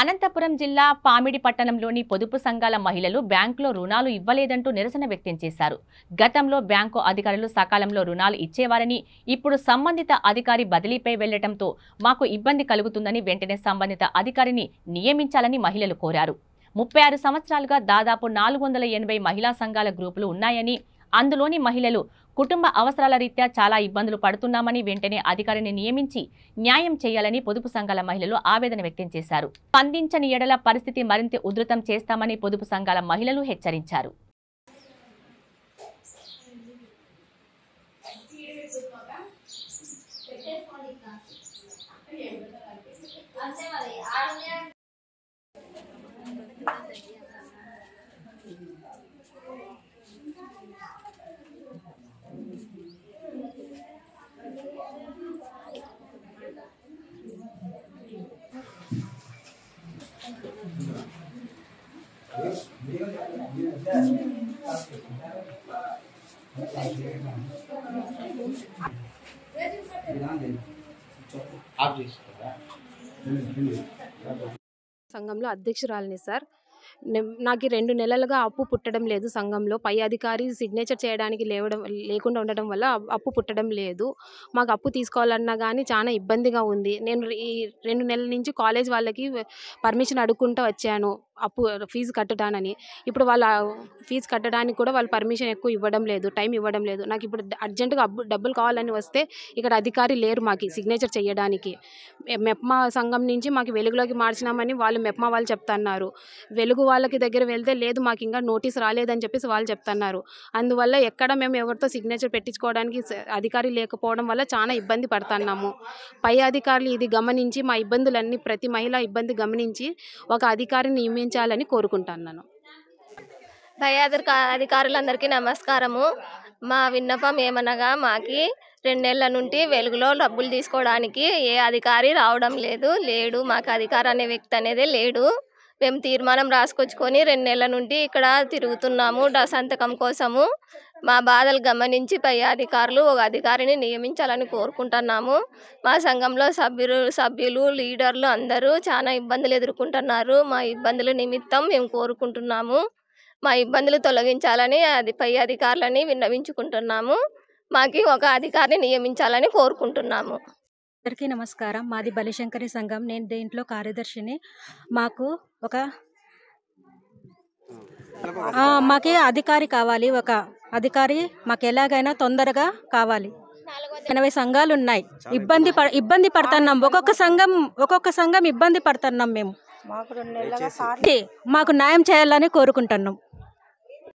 అనంతపురం జిల్లా పామిడి పట్టణంలోని పొదుపు సంఘాల మహిళలు బ్యాంకులో రుణాలు ఇవ్వలేదంటూ నిరసన వ్యక్తం చేశారు. గతంలో బ్యాంకు అధికారులు సకాలంలో రుణాలు ఇచ్చేవారని, ఇప్పుడు సంబంధిత అధికారి బదిలీపై వెళ్లడంతో మాకు ఇబ్బంది కలుగుతుందని వెంటనే సంబంధిత అధికారిని నియమించాలని మహిళలు కోరారు. 36 సంవత్సరాలుగా దాదాపు 480 మహిళా సంఘాల గ్రూపులు ఉన్నాయని, అందులోని మహిళలు కుటుంబ అవసరాల రీత్యా చాలా ఇబ్బందులు పడుతున్నామని వెంటనే అధికారిని నియమించి న్యాయం చేయాలని పొదుపు సంఘాల మహిళలు ఆవేదన వ్యక్తం చేశారు. స్పందించని ఎడల పరిస్థితి మరింత ఉధృతం చేస్తామని పొదుపు సంఘాల మహిళలు హెచ్చరించారు. సంఘంలో అధ్యక్షురాలిని సార్. నాకు 2 నెలలుగా అప్పు పుట్టడం లేదు. సంఘంలో పై అధికారి సిగ్నేచర్ చేయడానికి లేకుండా ఉండడం వల్ల అప్పు పుట్టడం లేదు. మాకు అప్పు తీసుకోవాలన్నా కానీ చాలా ఇబ్బందిగా ఉంది. నేను ఈ 2 నెలల నుంచి కాలేజ్ వాళ్ళకి పర్మిషన్ అడుక్కుంటూ వచ్చాను అప్పు ఫీజు కట్టడానని. ఇప్పుడు వాళ్ళ ఫీజు కట్టడానికి కూడా వాళ్ళు పర్మిషన్ ఎక్కువ ఇవ్వడం లేదు, టైం ఇవ్వడం లేదు. నాకు ఇప్పుడు అర్జెంటుగా డబ్బులు కావాలని వస్తే ఇక్కడ అధికారి లేరు మాకు సిగ్నేచర్ చేయడానికి. మెప్మా సంఘం నుంచి మాకు వెలుగులోకి మార్చినామని వాళ్ళు మెప్మా వాళ్ళు చెప్తున్నారు. వెలుగు వాళ్ళకి దగ్గర వెళ్తే లేదు, మాకు ఇంకా నోటీస్ రాలేదని చెప్పేసి వాళ్ళు చెప్తున్నారు. అందువల్ల ఎక్కడ మేము ఎవరితో సిగ్నేచర్ పెట్టించుకోవడానికి అధికారి లేకపోవడం వల్ల చాలా ఇబ్బంది పడుతున్నాము. పై అధికారులు ఇది గమనించి మా ఇబ్బందులన్నీ, ప్రతి మహిళ ఇబ్బంది గమనించి ఒక అధికారిని నియమించాలని కోరుకుంటున్నాను. పై అధికారులందరికీ నమస్కారము. మా విన్నపం ఏమనగా, మాకి 2 నెలల నుండి వెలుగులో డబ్బులు తీసుకోవడానికి ఏ అధికారి రావడం లేడు. మాకు అధికారి అనే వ్యక్తి అనేది లేడు. మేము తీర్మానం రాసుకొచ్చుకొని 2 నెలల నుండి ఇక్కడ తిరుగుతున్నాము సంతకం కోసము. మా బాధలు గమనించి పై అధికారులు ఒక అధికారిని నియమించాలని కోరుకుంటున్నాము. మా సంఘంలో సభ్యులు లీడర్లు అందరూ చాలా ఇబ్బందులు ఎదుర్కొంటున్నారు. మా ఇబ్బందుల నిమిత్తం మేము కోరుకుంటున్నాము. మా ఇబ్బందులు తొలగించాలని పై అధికారులని విన్నవించుకుంటున్నాము. మాకు ఒక అధికారిని నియమించాలని కోరుకుంటున్నాము. అందరికీ నమస్కారం. మాది బలిశంకరి సంఘం. నేను దీంట్లో కార్యదర్శిని. మాకు అధికారి కావాలి. ఒక అధికారి మాకు ఎలాగైనా తొందరగా కావాలి. 80 సంఘాలు ఉన్నాయి. ఇబ్బంది పడుతున్నాం. ఒక్కొక్క సంఘం ఇబ్బంది పడుతున్నాం. మేము మాకు న్యాయం చేయాలని కోరుకుంటున్నాం.